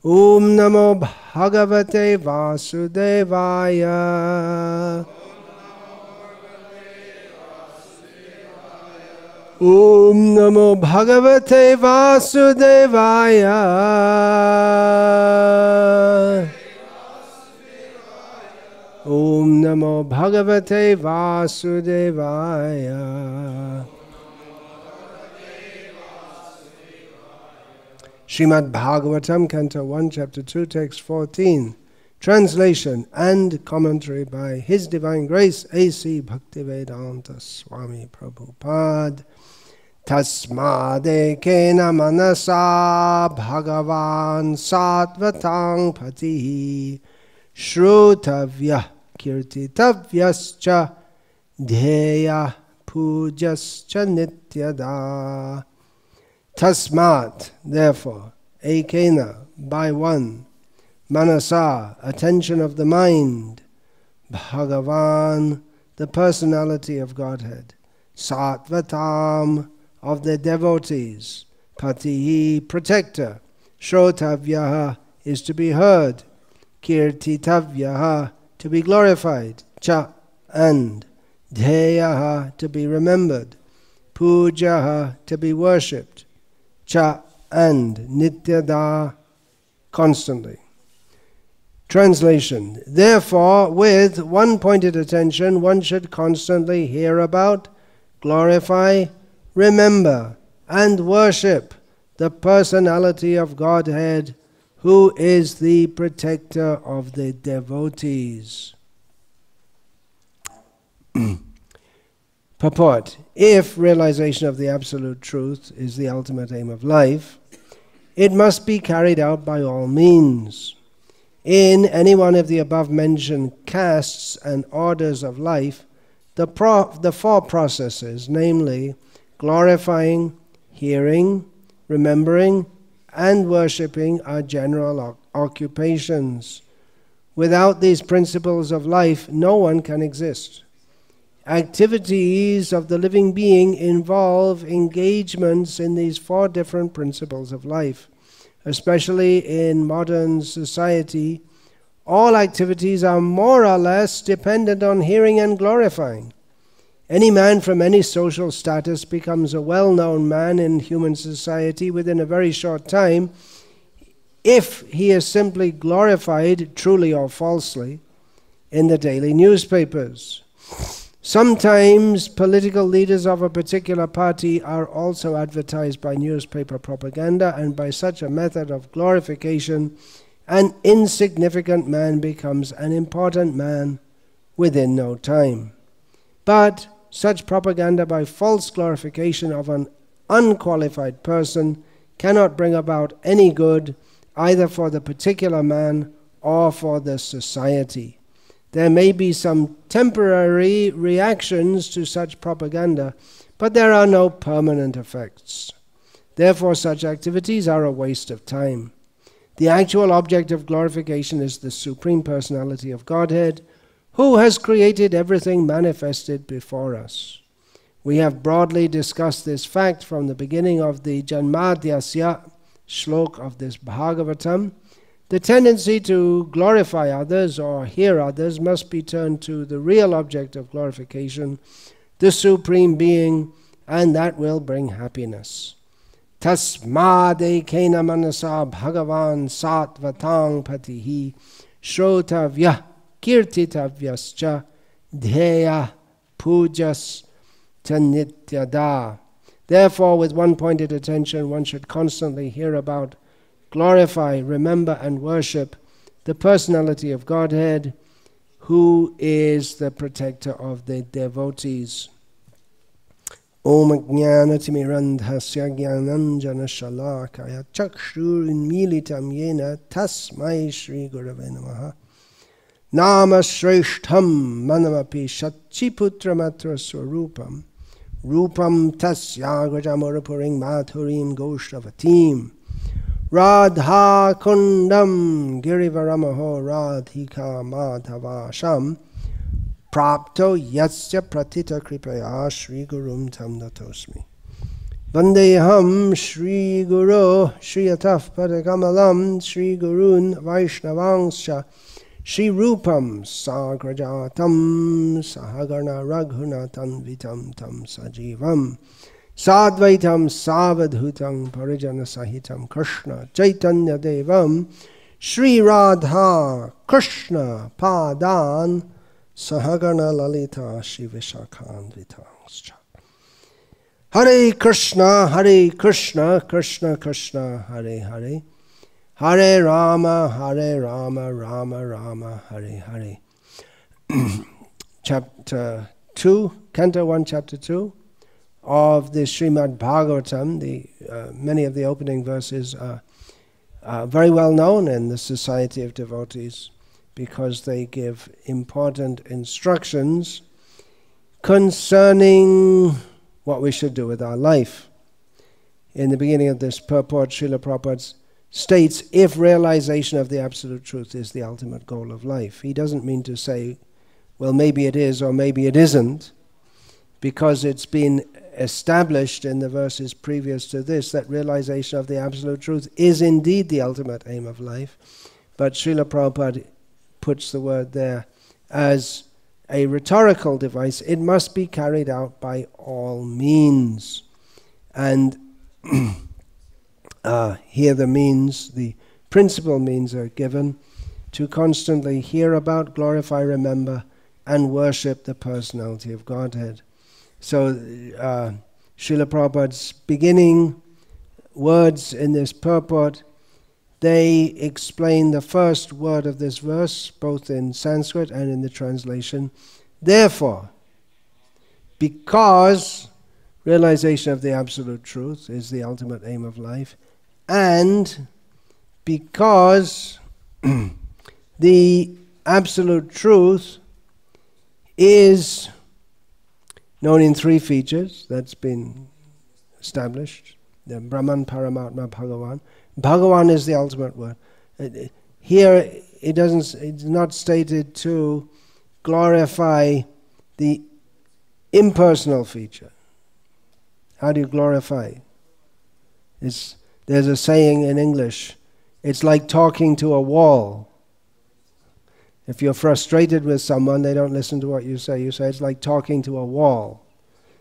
Om Namo Bhagavate Vasudevaya. Om Namo Bhagavate Vasudevaya. Om Namo Bhagavate Vasudevaya. Srimad Bhagavatam, Canto 1, Chapter 2, Text 14. Translation and commentary by His Divine Grace A.C. Bhaktivedanta Swami Prabhupada. Tasmade kena manasa bhagavan sattvatang patihi shrutavya kirtitavyascha dheya pujascha nityada. Tasmat, therefore, ekena, by one, manasa, attention of the mind, Bhagavan, the personality of Godhead, Sattvatam, of the devotees, Patihi, protector, Shrotavyaha, is to be heard, Kirtitavyaha, to be glorified, Cha, and Dheyaha, to be remembered, Pujaha, to be worshipped, Cha, and Nityada, constantly. Translation. Therefore, with one pointed attention, one should constantly hear about, glorify, remember, and worship the personality of Godhead, who is the protector of the devotees. Purport. If realization of the absolute truth is the ultimate aim of life, it must be carried out by all means. In any one of the above-mentioned castes and orders of life, the four processes, namely glorifying, hearing, remembering, and worshipping, are general occupations. Without these principles of life, no one can exist. Activities of the living being involve engagements in these four different principles of life. Especially in modern society, all activities are more or less dependent on hearing and glorifying. Any man from any social status becomes a well-known man in human society within a very short time if he is simply glorified, truly or falsely, in the daily newspapers. Sometimes political leaders of a particular party are also advertised by newspaper propaganda, and by such a method of glorification, an insignificant man becomes an important man within no time. But such propaganda by false glorification of an unqualified person cannot bring about any good either for the particular man or for the society. There may be some temporary reactions to such propaganda, but there are no permanent effects. Therefore, such activities are a waste of time. The actual object of glorification is the Supreme Personality of Godhead, who has created everything manifested before us. We have broadly discussed this fact from the beginning of the Janmadhyasya shlok of this Bhagavatam. The tendency to glorify others or hear others must be turned to the real object of glorification, the Supreme Being, and that will bring happiness. Tasmade kena manasa bhagavan sattvatang patihi shrotavya kirtitavyascha dheya pujas tanityada. Therefore, with one pointed attention, one should constantly hear about, glorify, remember, and worship the personality of Godhead, who is the protector of the devotees. Om Jnana Timirandhasya Jnananjana Shalakaya Chakshurinmilitam Yena Tasmai Shri Gurave Namaha Nama Shreshtham Manamapi Shachiputramatra Swarupam Rupam Tasya Grajamurapuring Mathurim Goshtavatim Radha Kundam Girivaramaho Radhika Madhavasham Prapto Yatsya Pratita Kripaya Shri Gurum Tam Natosmi. Vandeham Shri Guru Shri Ataf Padakamalam Shri Gurun Vaishnavangsha Shri Rupam Sagrajatam Sahagana Raghunatam Vitam Tam Sajivam Sadvaitam Savadhutam Parijana Sahitam Krishna Chaitanya Devam Shri Radha Krishna Padan Sahagana Lalita Shri Vishakhan Vitangscha. Hare Krishna, Krishna Krishna, Hare Hare, Hare Rama, Rama Rama, Hare Hare. Chapter 2, Canto 1, Chapter 2 of the Srimad Bhagavatam. Many of the opening verses are very well known in the society of devotees because they give important instructions concerning what we should do with our life. In the beginning of this purport, Srila Prabhupada states, if realization of the Absolute Truth is the ultimate goal of life. He doesn't mean to say, well, maybe it is or maybe it isn't, because it's been established in the verses previous to this that realization of the Absolute Truth is indeed the ultimate aim of life. But Srila Prabhupada puts the word there as a rhetorical device. It must be carried out by all means. And here the means, the principal means are given to constantly hear about, glorify, remember, and worship the personality of Godhead. So Srila Prabhupada's beginning words in this purport, they explain the first word of this verse, both in Sanskrit and in the translation. Therefore, because realization of the Absolute Truth is the ultimate aim of life, and because the Absolute Truth is known in three features, that's been established, the Brahman, Paramatma, Bhagavan. Bhagavan is the ultimate word. Here it's not stated to glorify the impersonal feature. How do you glorify? There's a saying in English, it's like talking to a wall. If you're frustrated with someone, they don't listen to what you say. You say it's like talking to a wall.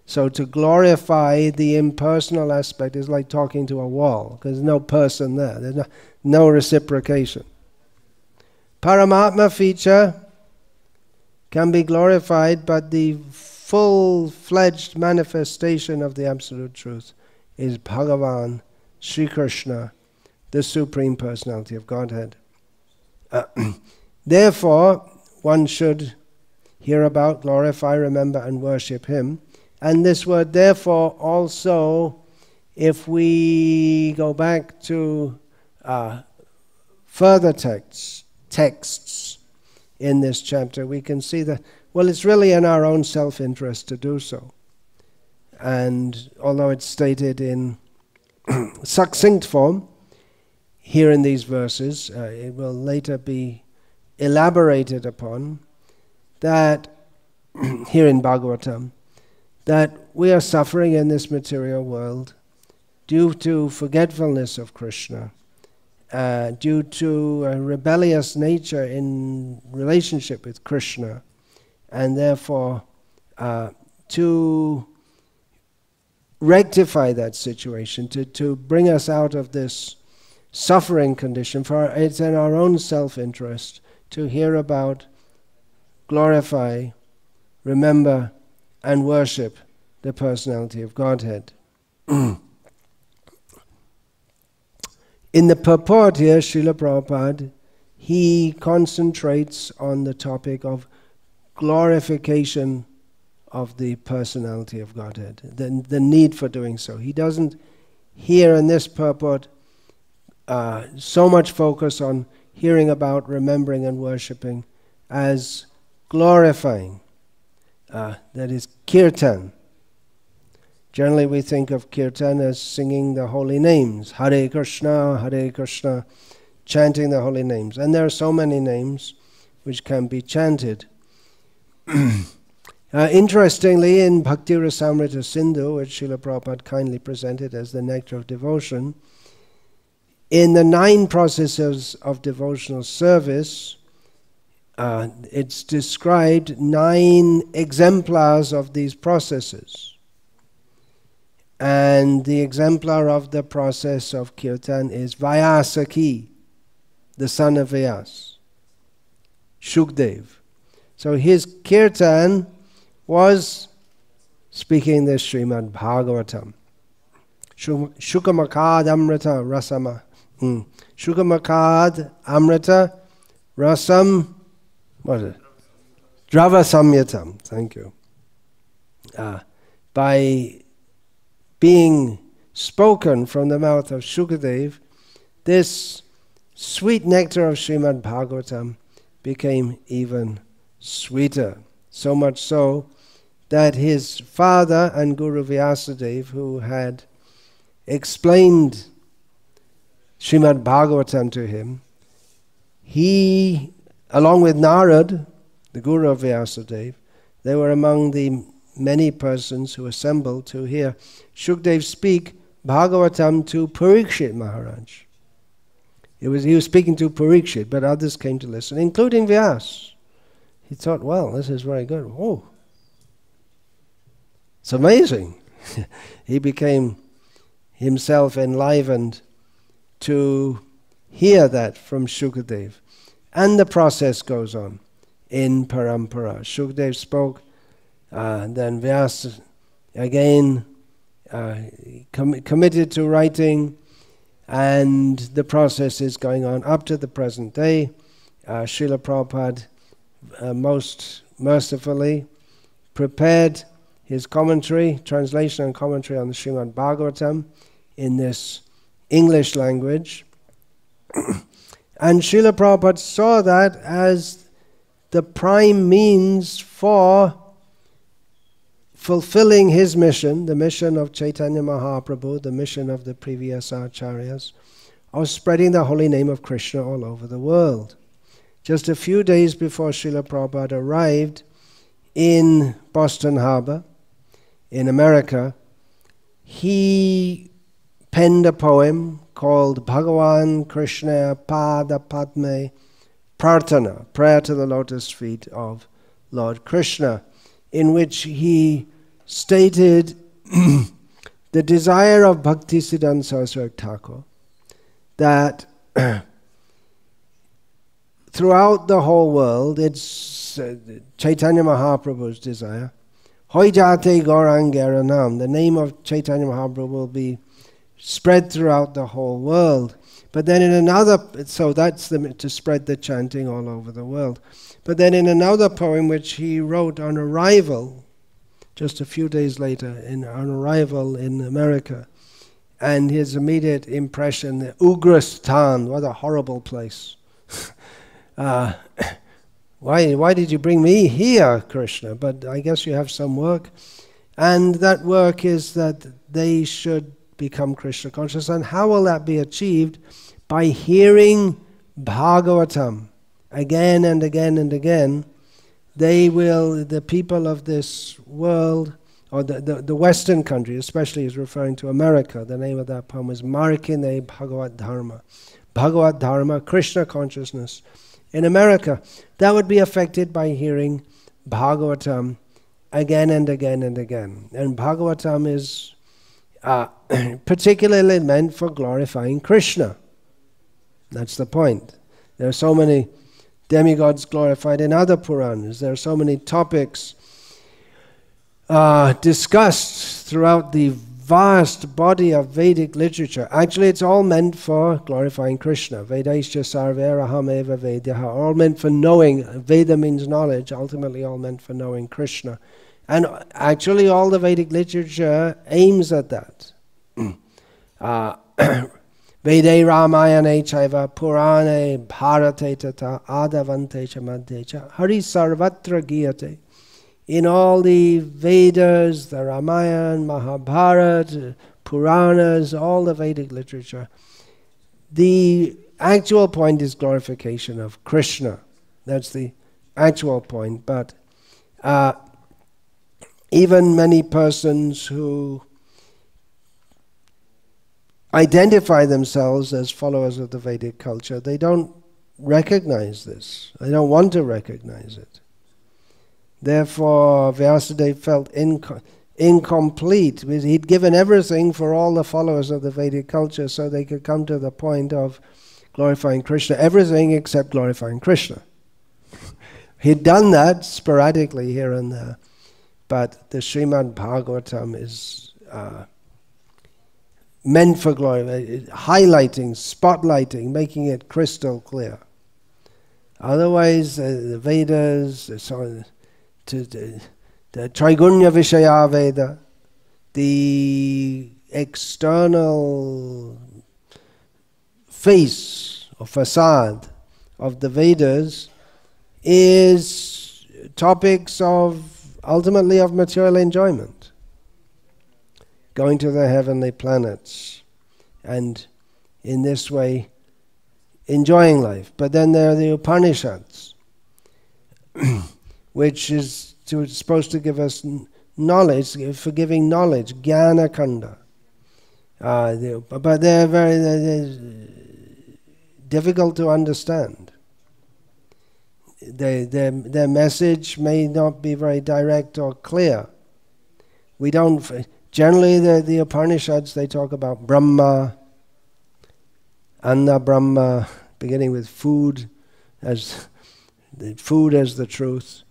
So to glorify the impersonal aspect is like talking to a wall, because there's no person there. There's no reciprocation. Paramatma feature can be glorified, but the full-fledged manifestation of the Absolute Truth is Bhagavan, Sri Krishna, the Supreme Personality of Godhead. Therefore, one should hear about, glorify, remember, and worship Him. And this word, therefore, also, if we go back to further texts in this chapter, we can see that, well, it's really in our own self-interest to do so. And although it's stated in succinct form here in these verses, it will later be elaborated upon that here in Bhagavatam, that we are suffering in this material world due to forgetfulness of Krishna, due to a rebellious nature in relationship with Krishna, and therefore to rectify that situation, to bring us out of this suffering condition, for it's in our own self-interest to hear about, glorify, remember, and worship the personality of Godhead. In the purport here, Srila Prabhupada, he concentrates on the topic of glorification of the personality of Godhead, the need for doing so. He doesn't here in this purport so much focus on hearing about, remembering, and worshipping as glorifying. That is kirtan. Generally we think of kirtan as singing the holy names, Hare Krishna, chanting the holy names. And there are so many names which can be chanted. Interestingly, in Bhakti Rasamrita Sindhu, which Srila Prabhupada kindly presented as the nectar of devotion, in the 9 processes of devotional service, it's described 9 exemplars of these processes. And the exemplar of the process of kirtan is Vyasaki, the son of Vyas, Shukdev. So his kirtan was speaking the Srimad Bhagavatam. Shukamakad Amrita Rasama. Shukamakad Amrita Rasam. What is it? Drava Samyatam. Thank you. By being spoken from the mouth of Shukadev, this sweet nectar of Srimad Bhagavatam became even sweeter. So much so that his father and Guru Vyasadeva, who had explained Srimad Bhagavatam to him, he, along with Narad, the Guru of Vyasadeva, they were among the many persons who assembled to hear Shukdev speak Bhagavatam to Parikshit Maharaj. He was speaking to Parikshit, but others came to listen, including Vyas. He thought, well, this is very good. Oh, it's amazing. He became himself enlivened to hear that from Shukadev. And the process goes on in Parampara. Shukadev spoke, then Vyas again committed to writing, and the process is going on up to the present day. Srila Prabhupada most mercifully prepared his commentary, translation and commentary on the Srimad Bhagavatam in this English language. And Srila Prabhupada saw that as the prime means for fulfilling his mission, the mission of Chaitanya Mahaprabhu, the mission of the previous acharyas, of spreading the holy name of Krishna all over the world. Just a few days before Srila Prabhupada arrived in Boston Harbor, in America, he penned a poem called Bhagavan Krishna Pada Padme Prarthana, prayer to the lotus feet of Lord Krishna, in which he stated the desire of Bhaktisiddhanta Saraswati Thakur that throughout the whole world, it's Chaitanya Mahaprabhu's desire, Hoi Jate Gaurangaranam, the name of Chaitanya Mahaprabhu will be spread throughout the whole world. But then in another, so that's to spread the chanting all over the world. But then in another poem which he wrote on arrival, just a few days later, on arrival in America, and his immediate impression, the Ugrastan, what a horrible place. Why did you bring me here, Krishna? But I guess you have some work. And that work is that they should become Krishna conscious. And how will that be achieved? By hearing Bhagavatam again and again and again. They will, the people of this world, or the Western country especially, is referring to America. The name of that poem is Markine Bhagavad Dharma. Bhagavad Dharma, Krishna consciousness. In America, that would be affected by hearing Bhagavatam again and again and again. And Bhagavatam is particularly meant for glorifying Krishna. That's the point. There are so many demigods glorified in other Puranas. There are so many topics discussed throughout the vast body of Vedic literature. Actually, it's all meant for glorifying Krishna. Vedaischa sarveraham eva vedyaha. All meant for knowing. Veda means knowledge. Ultimately, all meant for knowing Krishna. And actually, all the Vedic literature aims at that. Vede Ramayane chaiva Purane Bharate tata Adavante cha madhecha Hari sarvatra giyate. In all the Vedas, the Ramayana, Mahabharata, Puranas, all the Vedic literature, the actual point is glorification of Krishna. That's the actual point. But even many persons who identify themselves as followers of the Vedic culture, they don't recognize this. They don't want to recognize it. Therefore, Vyasadeva felt incomplete. He'd given everything for all the followers of the Vedic culture so they could come to the point of glorifying Krishna. Everything except glorifying Krishna. He'd done that sporadically here and there. But the Srimad Bhagavatam is meant for glory, highlighting, spotlighting, making it crystal clear. Otherwise, the Vedas, the Traigunya Vishaya Veda, the external face or facade of the Vedas is topics of ultimately of material enjoyment, going to the heavenly planets, and in this way enjoying life. But then there are the Upanishads, which is supposed to give us knowledge, for giving knowledge, Jnana Kanda. But they're difficult to understand. Their message may not be very direct or clear. We don't. Generally, the Upanishads, they talk about Brahma, Anna Brahma, beginning with food as the truth,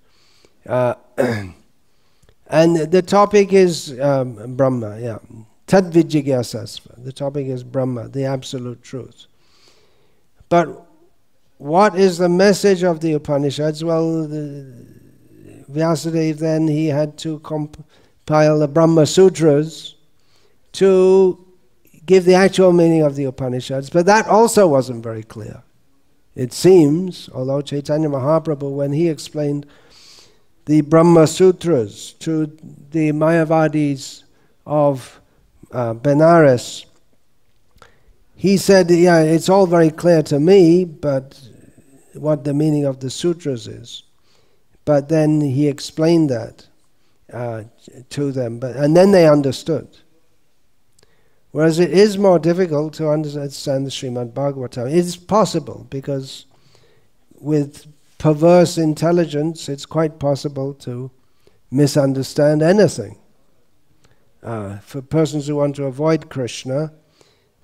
and the topic is Brahma. Yeah, Tad Vijigyasasva. The topic is Brahma, the absolute truth. But what is the message of the Upanishads? Well, Vyasadeva then, he had to compile the Brahma Sutras to give the actual meaning of the Upanishads, but that also wasn't very clear. It seems, although Chaitanya Mahaprabhu, when he explained the Brahma Sutras to the Mayavadis of Benares, he said, yeah, it's all very clear to me, but what the meaning of the sutras is. But then he explained that to them, and then they understood. Whereas it is more difficult to understand the Srimad Bhagavatam. It's possible, because with perverse intelligence, it's quite possible to misunderstand anything. For persons who want to avoid Krishna,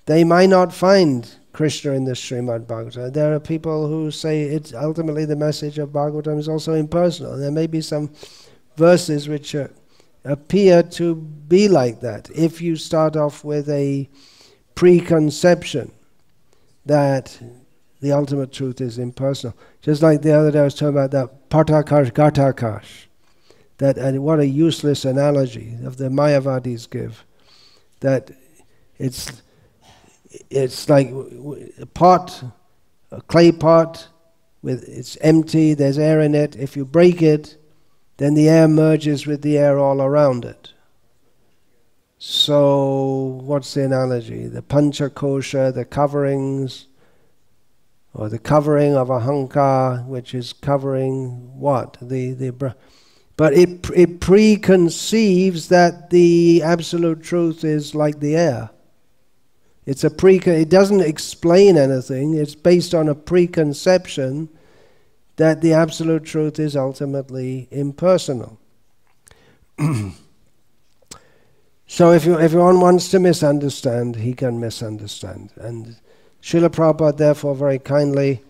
they might not find Krishna in the Srimad Bhagavatam. There are people who say it's ultimately the message of Bhagavatam is also impersonal. There may be some verses which appear to be like that. If you start off with a preconception that the ultimate truth is impersonal. Just like the other day I was talking about that Partakash Gatakash. That, and what a useless analogy of the Mayavadis give. That it's like a pot, a clay pot, it's empty, there's air in it. If you break it, then the air merges with the air all around it. So, what's the analogy? The Panchakosha, the coverings, or the covering of Ahankar, which is covering what? But it preconceives that the absolute truth is like the air. It doesn't explain anything. It's based on a preconception that the absolute truth is ultimately impersonal. So if one wants to misunderstand, he can misunderstand. And Srila Prabhupada therefore very kindly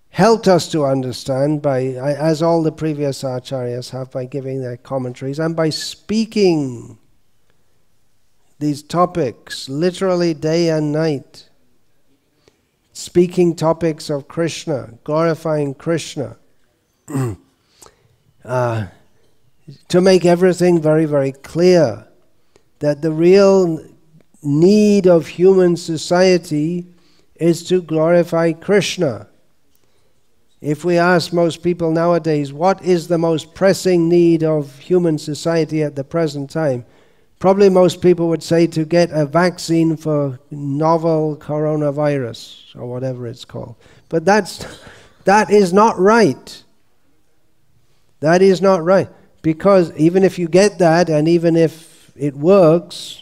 helped us to understand by, as all the previous acharyas have, by giving their commentaries and by speaking these topics literally day and night, speaking topics of Krishna, glorifying Krishna, to make everything very, very clear that the real need of human society is to glorify Krishna. If we ask most people nowadays, what is the most pressing need of human society at the present time? Probably most people would say to get a vaccine for novel coronavirus, or whatever it's called. But that is not right. That is not right. Because even if you get that, and even if it works,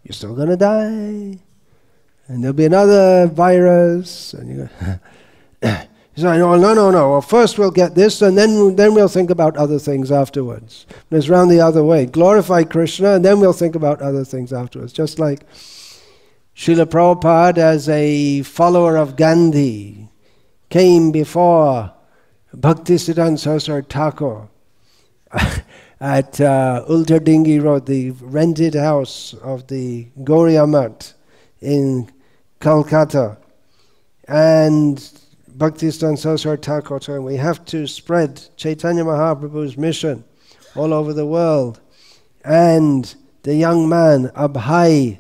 you're still going to die. And there'll be another virus. And you say, no. Well, first we'll get this, and then we'll think about other things afterwards. And it's round the other way. Glorify Krishna, and then we'll think about other things afterwards. Just like Srila Prabhupada, as a follower of Gandhi, came before Bhaktisiddhanta Saraswati Thakur at Ultardingi Road, the rented house of the Gauriya Math in Calcutta. And Bhaktisiddhanta Saraswati Thakur told him, we have to spread Chaitanya Mahaprabhu's mission all over the world. And the young man, Abhay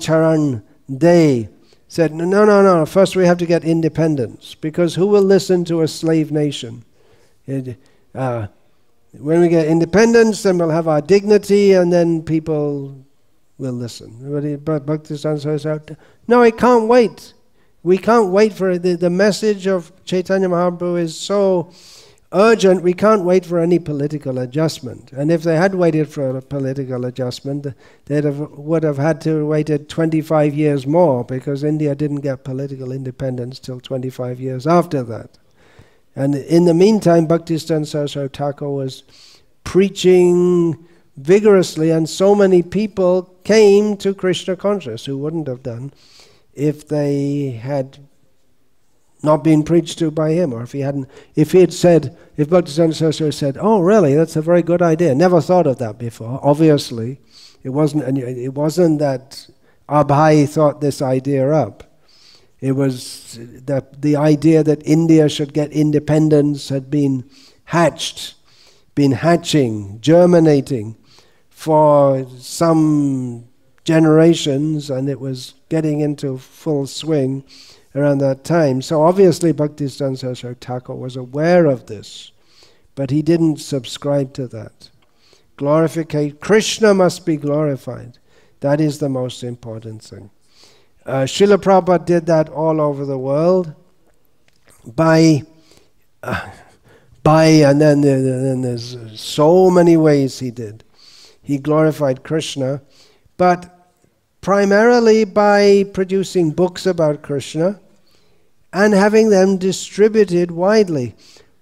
Charan Dey, said, no, first we have to get independence, because who will listen to a slave nation? When we get independence, then we'll have our dignity, and then people will listen. But Bhaktisiddhanta said, no, it can't wait. We can't wait for it. The message of Chaitanya Mahaprabhu is so urgent, we can't wait for any political adjustment. And if they had waited for a political adjustment, they would have had to wait 25 years more, because India didn't get political independence till 25 years after that. And in the meantime, Bhaktisiddhanta Saraswati Thakur was preaching vigorously, and so many people came to Krishna consciousness who wouldn't have done if they had not been preached to by him, or if he had said, if Bhaktisiddhanta Saraswati said, oh really, that's a very good idea, never thought of that before. Obviously, it wasn't that Abhay thought this idea up. It was that the idea that India should get independence had been hatching, germinating for some generations, and it was getting into full swing around that time. So obviously Bhaktisiddhanta Saraswati Thakur was aware of this, but he didn't subscribe to that. Krishna must be glorified. That is the most important thing. Srila Prabhupada did that all over the world and then there's so many ways he did. He glorified Krishna, but primarily by producing books about Krishna and having them distributed widely.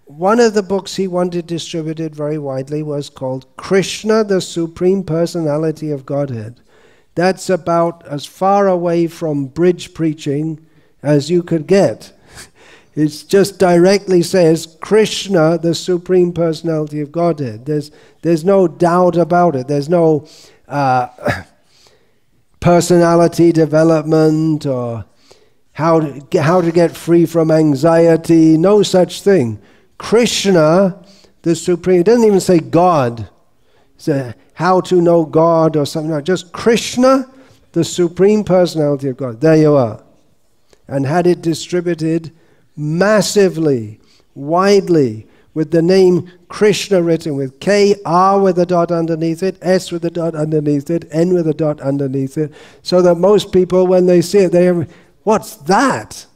One of the books he wanted distributed very widely was called Krishna, the Supreme Personality of Godhead. That's about as far away from bridge preaching as you could get. It just directly says Krishna, the Supreme Personality of Godhead. There's no doubt about it. There's no personality development or how to get free from anxiety. No such thing. Krishna, the Supreme. It doesn't even say God. It's how to know God or something. No, just Krishna, the Supreme Personality of God. There you are. And had it distributed massively, widely, with the name Krishna written with K, R with a dot underneath it, S with a dot underneath it, N with a dot underneath it, so that most people, when they see it, they have, what's that?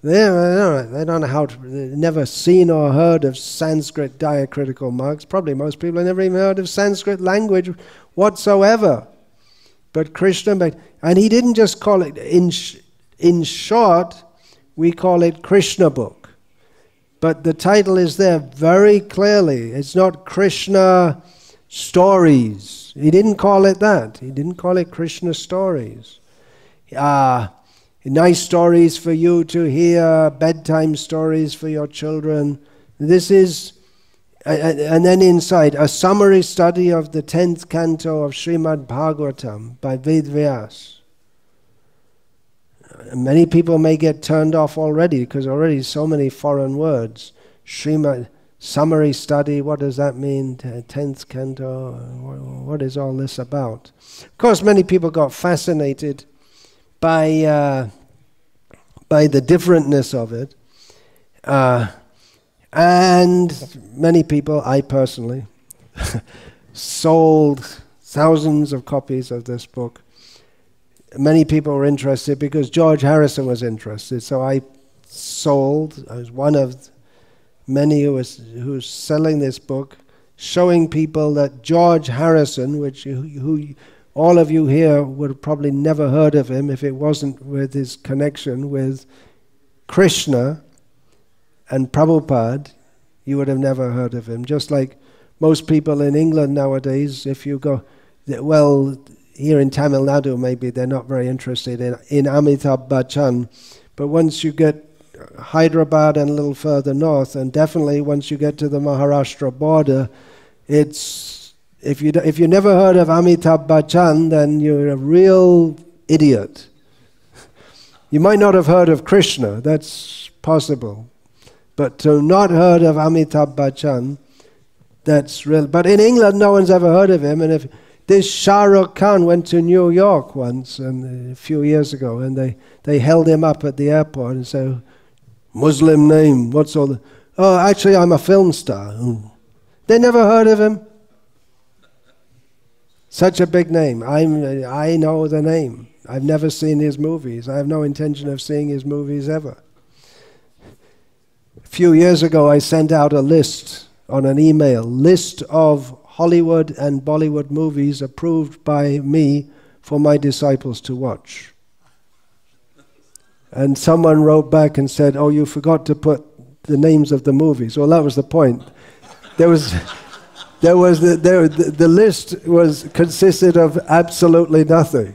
They don't know how to, they've never seen or heard of Sanskrit diacritical marks. Probably most people have never even heard of Sanskrit language whatsoever. But Krishna, and he didn't just call it, in short, we call it Krishna book. But the title is there very clearly. It's not Krishna stories. He didn't call it that. He didn't call it Krishna stories. Nice stories for you to hear, bedtime stories for your children. This is, and then inside, a summary study of the 10th canto of Srimad Bhagavatam by Ved Vyas. Many people may get turned off already because already so many foreign words. Srimad, summary study, what does that mean? 10th canto, what is all this about? Of course, many people got fascinated by the differentness of it. And many people, I personally, sold thousands of copies of this book. Many people were interested because George Harrison was interested, so I was one of many who's selling this book, showing people that George Harrison, who all of you here would have probably never heard of him if it wasn't with his connection with Krishna and Prabhupada, you would have never heard of him. Just like most people in England nowadays, if you go, well, here in Tamil Nadu maybe they're not very interested in Amitabh Bachchan, but once you get Hyderabad and a little further north, and definitely once you get to the Maharashtra border, it's if you never heard of Amitabh Bachchan, then you're a real idiot. You might not have heard of Krishna, that's possible, but to not heard of Amitabh Bachchan, that's real. But in England, no one's ever heard of him. And if this Shah Rukh Khan went to New York once, and a few years ago, and they held him up at the airport and said, "Muslim name, what's all the..." "Oh, actually, I'm a film star." Ooh. They never heard of him. Such a big name. I know the name. I've never seen his movies. I have no intention of seeing his movies ever. A few years ago, I sent out a list on an email, list of Hollywood and Bollywood movies approved by me for my disciples to watch. And someone wrote back and said, "Oh, you forgot to put the names of the movies." Well, that was the point. The list consisted of absolutely nothing.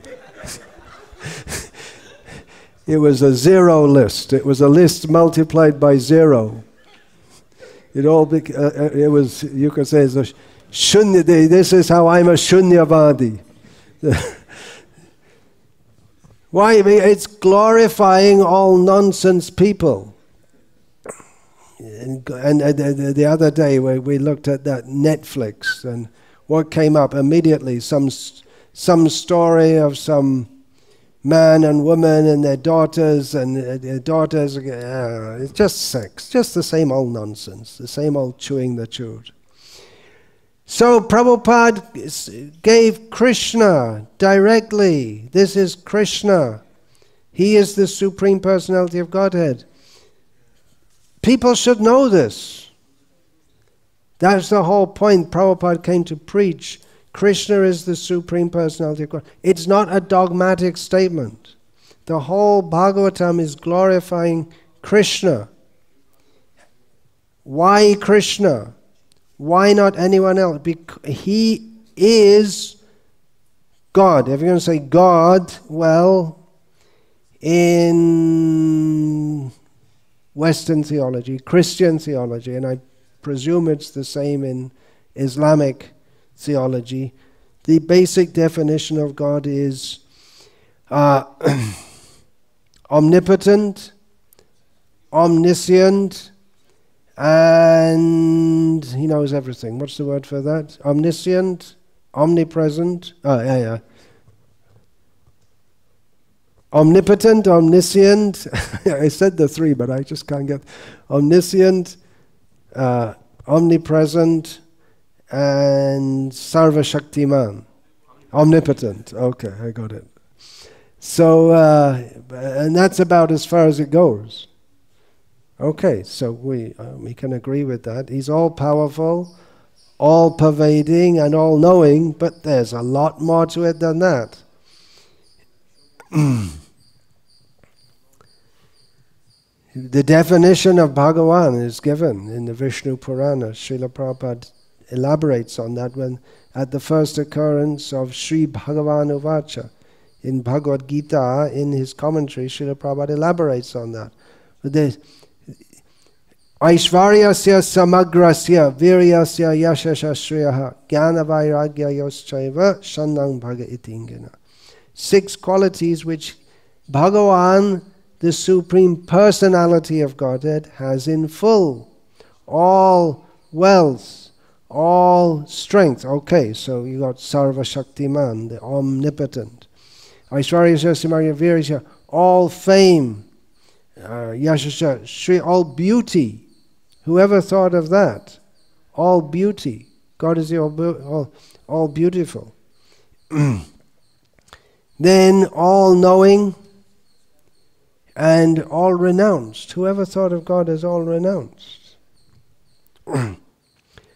It was a zero list. It was a list multiplied by zero. It was, you could say, it's a shunya. This is how I'm a shunyavadi. Why? It's glorifying all nonsense people. And the other day we looked at that Netflix, and what came up immediately? Some story of some man and woman and their daughters, and their daughters, it's just sex, just the same old nonsense, the same old chewing the chewed. So Prabhupada gave Krishna directly. This is Krishna. He is the Supreme Personality of Godhead. People should know this. That's the whole point Prabhupada came to preach. Krishna is the Supreme Personality of God. It's not a dogmatic statement. The whole Bhagavatam is glorifying Krishna. Why Krishna? Why not anyone else? Because he is God. If you're going to say God, well, in Western theology, Christian theology, and I presume it's the same in Islamic theology, the basic definition of God is omnipotent, omniscient, and he knows everything. What's the word for that? Omniscient, omnipresent, omnipotent, omniscient, I said the three, but I just can't get omniscient, omnipresent, and Sarva Shaktiman. Omnipotent. Okay, I got it. So, and that's about as far as it goes. Okay, so we can agree with that. He's all-powerful, all-pervading, and all-knowing, but there's a lot more to it than that. The definition of Bhagavan is given in the Vishnu Purana. Srila Prabhupada elaborates on that when at the first occurrence of Sri Bhagavan Uvacha in Bhagavad Gita, in his commentary, Srila Prabhupada elaborates on that. Aishvaryasya samagrasya viryasya yashashashriyaha jnana vairagya yoschaiva shandang bhaga itingena. 6 qualities which Bhagavan, the Supreme Personality of Godhead, has in full. All wealth, all strength. Okay, so you got Sarva Shaktiman, the omnipotent. Aishwarya Simarya Virya, all fame. Yashasha Shri, all beauty. Whoever thought of that? All beauty. God is the all beautiful. Then all-knowing and all-renounced. Whoever thought of God as all-renounced?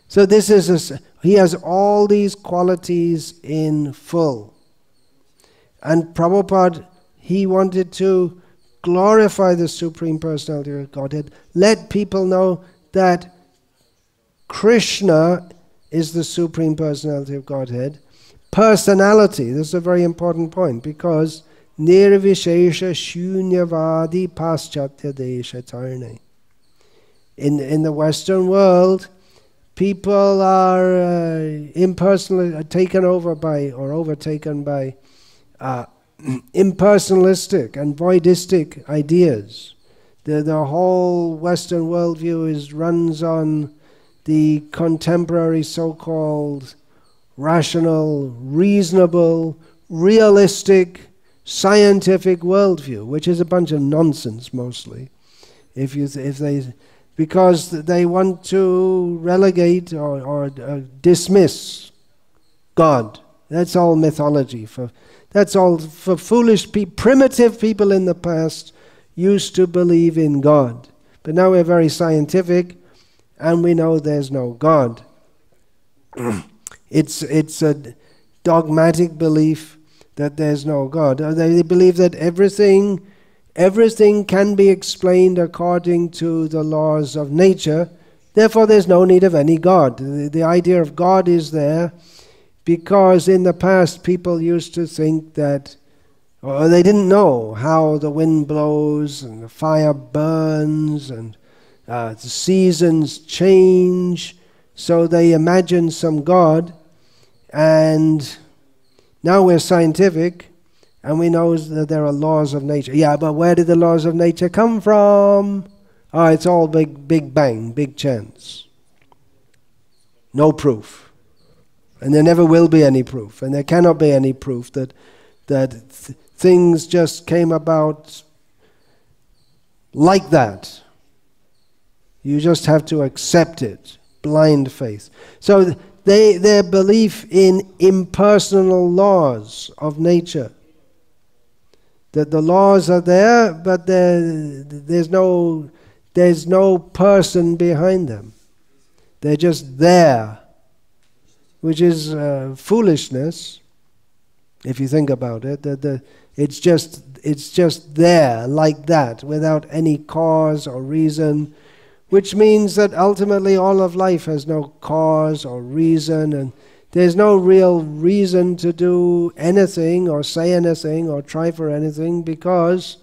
So this is he has all these qualities in full. And Prabhupada, he wanted to glorify the Supreme Personality of Godhead, let people know that Krishna is the Supreme Personality of Godhead. Personality, this is a very important point, because nirvishesha shunyavadi paschatya desha tarne. In the Western world, people are impersonal, taken over by, or overtaken by impersonalistic and voidistic ideas. The whole Western worldview runs on the contemporary so-called rational, reasonable, realistic, scientific worldview, which is a bunch of nonsense mostly. Because they want to relegate or dismiss God. That's all mythology. That's all for foolish people. Primitive people in the past used to believe in God. But now we're very scientific and we know there's no God. It's a dogmatic belief that there's no God. They believe that everything can be explained according to the laws of nature. Therefore there's no need of any God. The idea of God is there because in the past people used to think that, or they didn't know how the wind blows and the fire burns and the seasons change, so they imagined some God. And now we're scientific and we know that there are laws of nature. Yeah, but where did the laws of nature come from? Oh, it's all big bang, big chance. No proof. And there never will be any proof. And there cannot be any proof that things just came about like that. You just have to accept it. Blind faith. So their belief in impersonal laws of nature, that the laws are there, but there's no person behind them. They're just there, which is foolishness, if you think about it. It's just there like that, without any cause or reason. Which means that ultimately all of life has no cause or reason, and there's no real reason to do anything or say anything or try for anything, because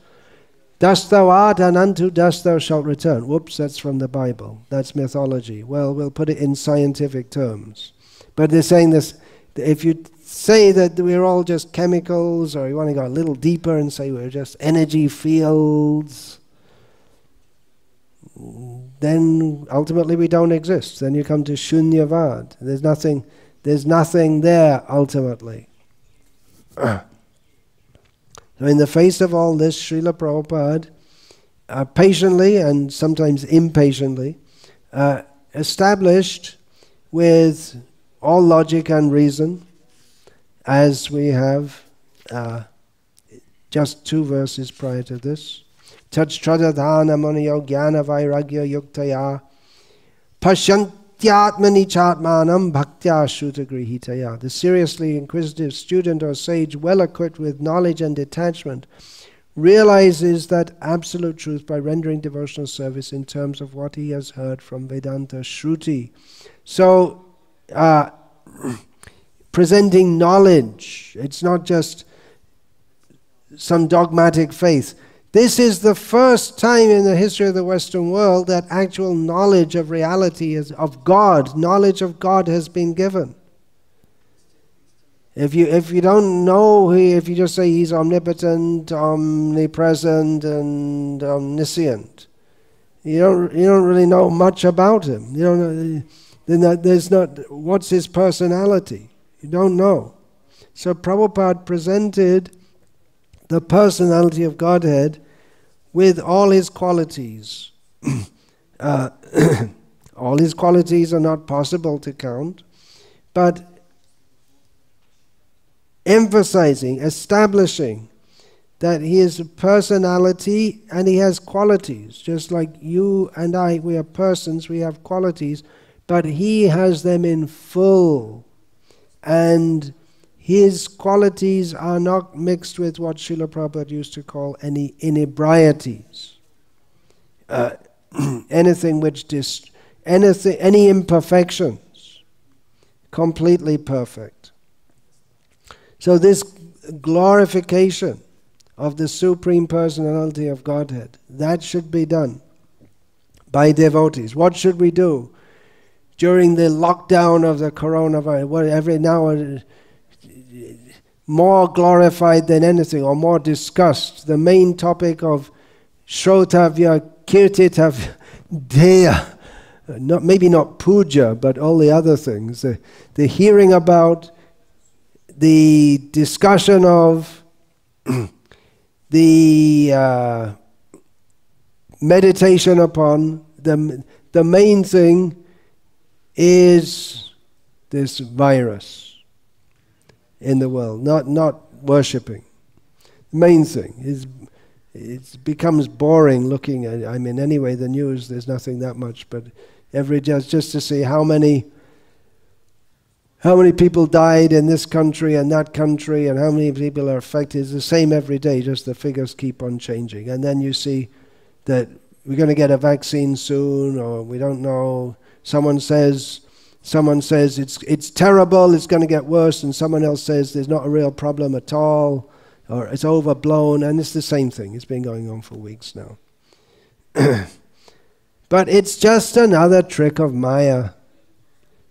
dust thou art and unto dust thou shalt return. Whoops, that's from the Bible. That's mythology. Well, we'll put it in scientific terms. But they're saying this, if you say that we're all just chemicals, or you want to go a little deeper and say we're just energy fields, then ultimately we don't exist. Then you come to shunyavad. There's nothing there ultimately. So in the face of all this, Srila Prabhupada patiently and sometimes impatiently established with all logic and reason, as we have just 2 verses prior to this. Tadstradadhana muniyo jnana vairagya yuktaya pasyantyatmani chatmanam bhaktya shrutagrihitaya. The seriously inquisitive student or sage, well equipped with knowledge and detachment, realizes that absolute truth by rendering devotional service in terms of what he has heard from Vedanta Shruti. So, presenting knowledge, it's not just some dogmatic faith. This is the first time in the history of the Western world that actual knowledge of reality, of God, knowledge of God has been given. If you don't know, if you just say He's omnipotent, omnipresent, and omniscient, you don't really know much about Him. You don't know. Then there's not. What's His personality? You don't know. So Prabhupada presented the personality of Godhead with all His qualities. All His qualities are not possible to count, but emphasizing, establishing that He is a personality and He has qualities. Just like you and I, we are persons, we have qualities. but he has them in full, and his qualities are not mixed with what Srila Prabhupada used to call any inebrieties. Anything which any imperfections, completely perfect. So this glorification of the Supreme Personality of Godhead, that should be done by devotees. What should we do during the lockdown of the coronavirus? Every now more glorified than anything, or more discussed, the main topic of Shrotavya, Kirtitavya, Deya, maybe not puja, but all the other things, the hearing about, the discussion of, the meditation upon. The main thing is this virus in the world, not worshipping. The main thing is, it becomes boring looking at, I mean, anyway, the news, there's nothing that much, but just to see how many people died in this country and that country, and how many people are affected. It's the same every day, just the figures keep on changing. And then you see that we're going to get a vaccine soon, or we don't know. Someone says it's terrible, it's going to get worse, and someone else says there's not a real problem at all, or it's overblown, and it's the same thing. It's been going on for weeks now. But it's just another trick of Maya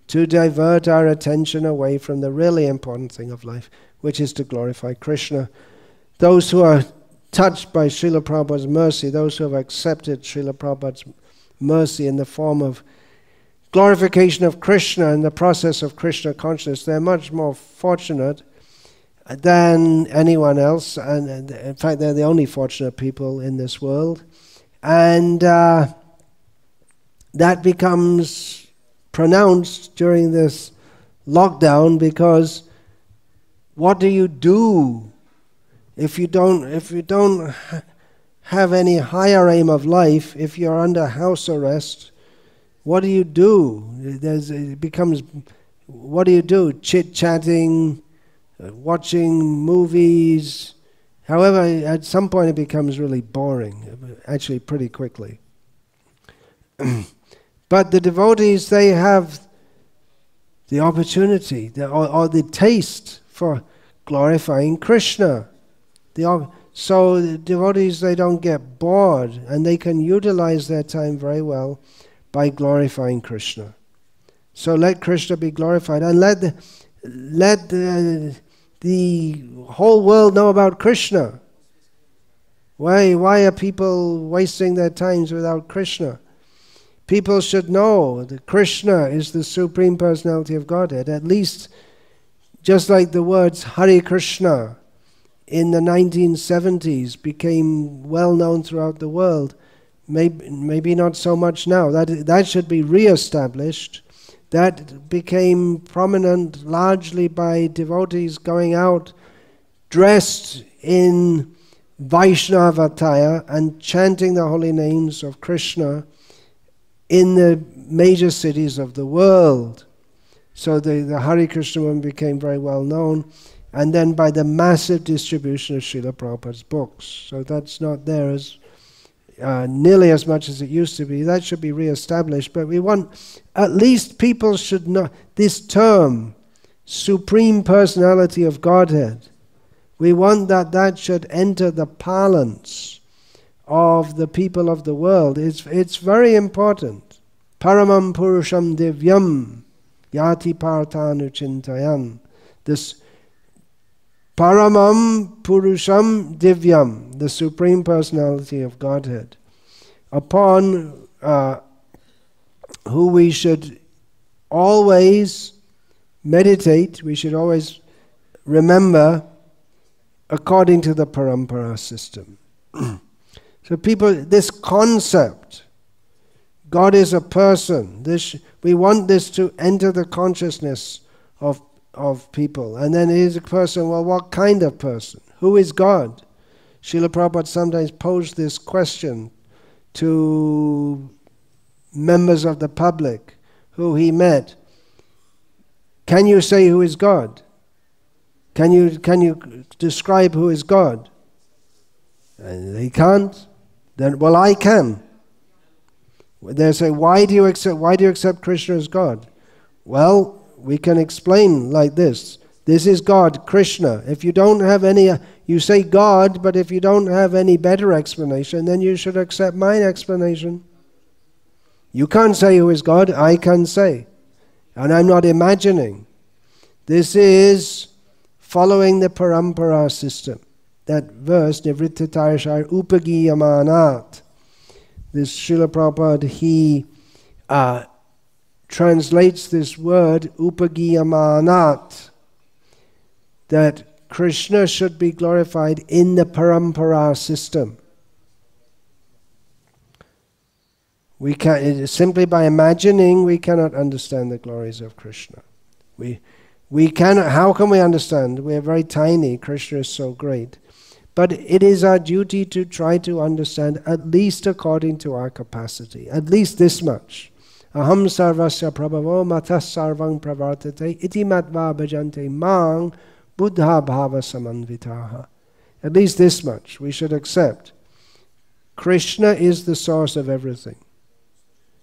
to divert our attention away from the really important thing of life, which is to glorify Krishna. Those who are touched by Srila Prabhupada's mercy, those who have accepted Srila Prabhupada's mercy in the form of glorification of Krishna in the process of Krishna consciousness, they're much more fortunate than anyone else, and in fact they're the only fortunate people in this world. And that becomes pronounced during this lockdown, because what do you do if you don't have any higher aim of life? If you're under house arrest, what do you do? What do you do? Chit-chatting, watching movies. However, at some point it becomes really boring, actually pretty quickly. But the devotees, they have the opportunity or the taste for glorifying Krishna. So the devotees, they don't get bored, and they can utilize their time very well by glorifying Krishna. So let Krishna be glorified, and let the whole world know about Krishna. Why are people wasting their times without Krishna? People should know that Krishna is the Supreme Personality of Godhead. At least, just like the words Hare Krishna in the 1970s became well known throughout the world, maybe not so much now. That should be re-established. That became prominent largely by devotees going out dressed in Vaishnava attire and chanting the holy names of Krishna in the major cities of the world. So the Hare Krishna one became very well known, and then by the massive distribution of Srila Prabhupada's books. So that's not there as nearly as much as it used to be. That should be re-established, but we want, at least people should know this term, Supreme Personality of Godhead. We want that should enter the parlance of the people of the world. It's very important. Paramam Purusham Divyam Yati Partanu Chintayan. This Paramam Purusham Divyam, the Supreme Personality of Godhead, upon who we should always meditate, we should always remember according to the parampara system. So people, this concept, God is a person, we want this to enter the consciousness of people. And then here's a person, well, what kind of person? Who is God? Srila Prabhupada sometimes posed this question to members of the public. who he met, can you say who is God? Can you describe who is God? And they can't. Then, well, I can. They say, why do you accept Krishna as God? Well, we can explain like this. This is God, Krishna. If you don't have any, you say God, but if you don't have any better explanation, then you should accept my explanation. You can't say who is God, I can say. And I'm not imagining. This is following the parampara system. That verse, Nivrittatarshar Upagiyamanat. This Srila Prabhupada, he translates this word Upagiyamanat, that Krishna should be glorified in the parampara system. We can simply by imagining we cannot understand the glories of Krishna. We cannot. How can we understand? We are very tiny. Krishna is so great. But it is our duty to try to understand at least according to our capacity. At least this much. Aham sarvasya prabhavo matas sarvang pravartate iti matva bhajante mang buddha bhava samanvitaha. At least this much we should accept. Krishna is the source of everything.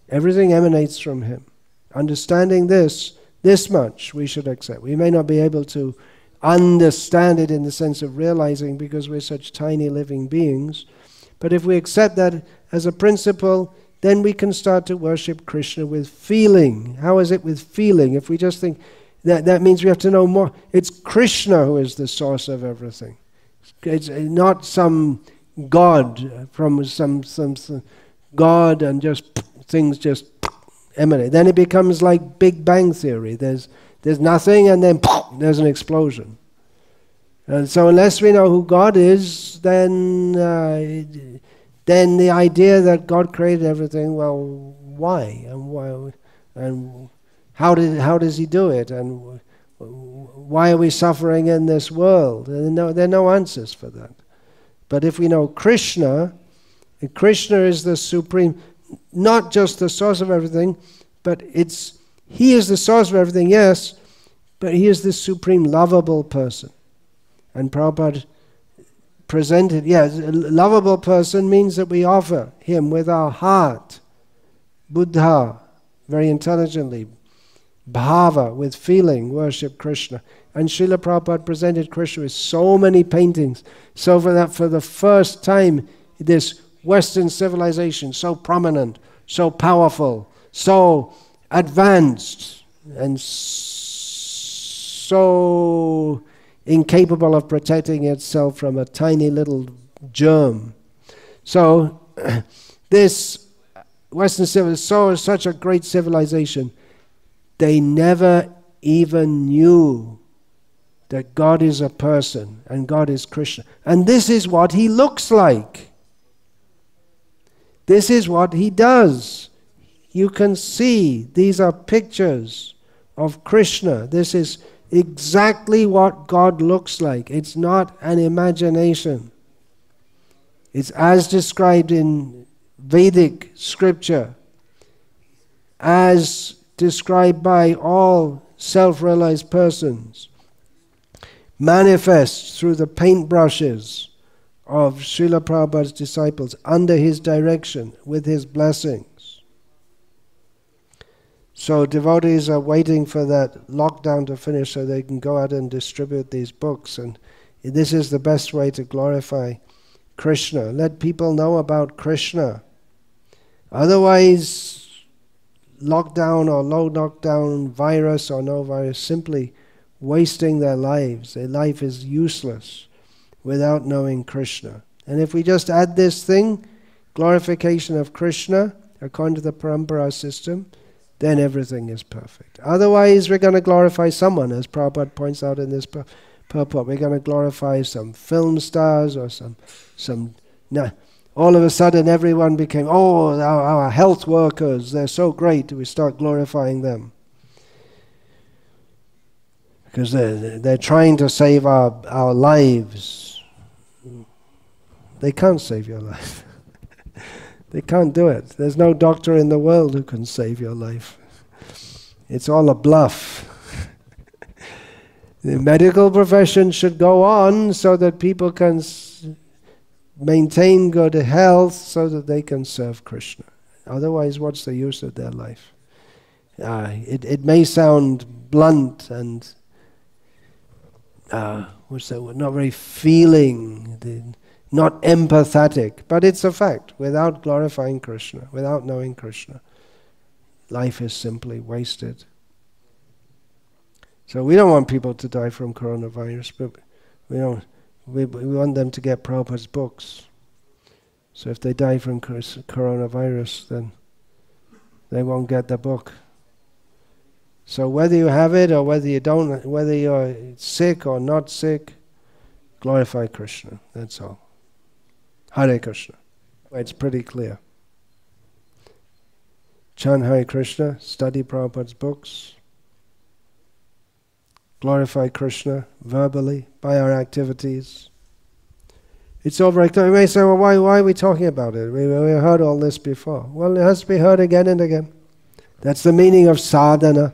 Everything emanates from him. Understanding this much we should accept. We may not be able to understand it in the sense of realizing because we're such tiny living beings, but if we accept that as a principle, then we can start to worship Krishna with feeling. How is it with feeling? If we just think that means we have to know more. It's Krishna who is the source of everything. It's not some God from some God and just things just emanate. Then it becomes like Big Bang Theory. There's nothing and then there's an explosion. And so unless we know who God is, then the idea that God created everything, well, why? And how does he do it? And why are we suffering in this world? And there are no answers for that. But if we know Krishna, and Krishna is the supreme, not just the source of everything, but he is the source of everything, yes, but he is the supreme lovable person. And Prabhupada presented, yes, a lovable person means that we offer him with our heart, buddha, very intelligently, bhava, with feeling, worship Krishna. And Srila Prabhupada presented Krishna with so many paintings, so for the first time, this Western civilization, so prominent, so powerful, so advanced, and so incapable of protecting itself from a tiny little germ. So this Western civilization, such a great civilization, they never even knew that God is a person and God is Krishna. And this is what he looks like. This is what he does. You can see these are pictures of Krishna. This is exactly what God looks like. It's not an imagination. It's as described in Vedic scripture, as described by all self-realized persons, manifests through the paintbrushes of Srila Prabhupada's disciples under his direction with his blessings. So devotees are waiting for that lockdown to finish so they can go out and distribute these books. And this is the best way to glorify Krishna. Let people know about Krishna. Otherwise, lockdown or low lockdown, virus or no virus, simply wasting their lives. Their life is useless without knowing Krishna. And if we just add this thing, glorification of Krishna, according to the parampara system, then everything is perfect. Otherwise, we're going to glorify someone, as Prabhupada points out in this purport. We're going to glorify some film stars or all of a sudden everyone became, our health workers, they're so great, we start glorifying them. Because they're trying to save our lives. They can't save your life. They can't do it. There's no doctor in the world who can save your life. It's all a bluff. The medical profession should go on so that people can maintain good health so that they can serve Krishna. Otherwise, what's the use of their life? It may sound blunt and not very feeling, not empathetic, but it's a fact. Without glorifying Krishna, without knowing Krishna, life is simply wasted. So we don't want people to die from coronavirus, but we want them to get Prabhupada's books. So if they die from coronavirus, then they won't get the book. So whether you have it or whether you don't, whether you're sick or not sick, glorify Krishna, that's all. Hare Krishna. It's pretty clear. Chant Hare Krishna, study Prabhupada's books, glorify Krishna verbally by our activities. It's all very clear. You may say, well, why are we talking about it? We heard all this before. Well, it has to be heard again and again. That's the meaning of sadhana.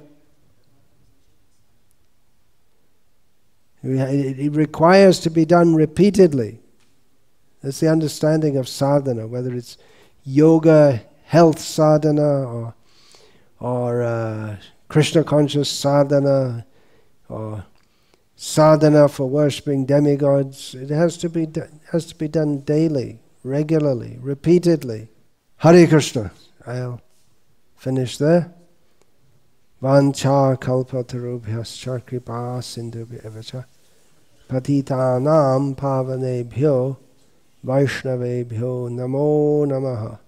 It requires to be done repeatedly. That's the understanding of sadhana, whether it's yoga, health sadhana, or Krishna conscious sadhana, or sadhana for worshipping demigods. It has to be done daily, regularly, repeatedly. Hare Krishna. I'll finish there. Vancha kalpatarubhyascha kripa sindhubhya patitanam pavanebhyo vaishnavebhyo namo namaha.